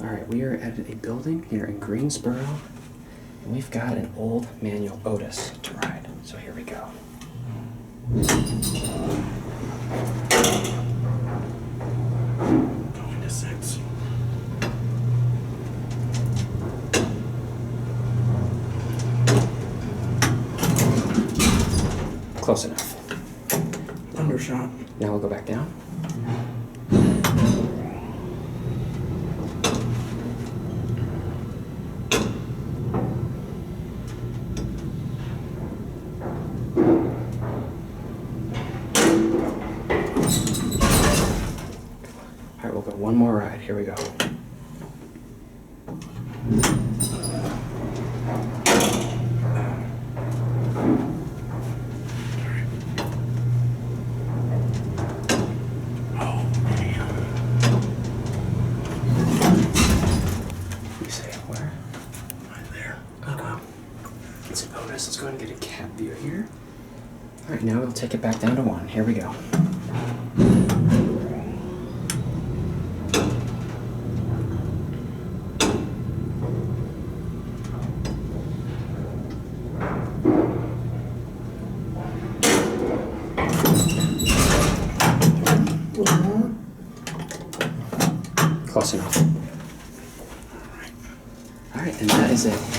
All right, we are at a building here in Greensboro, and we've got an old manual Otis to ride. So here we go. Going to 6. Close enough. Undershot. Now we'll go back down. All right, we'll go one more ride. Here we go. Oh, man. You say where? Right there. Okay. It's an Otis. Let's go ahead and get a cab view here. All right, now we'll take it back down to 1. Here we go. Close enough. All right, and that is it.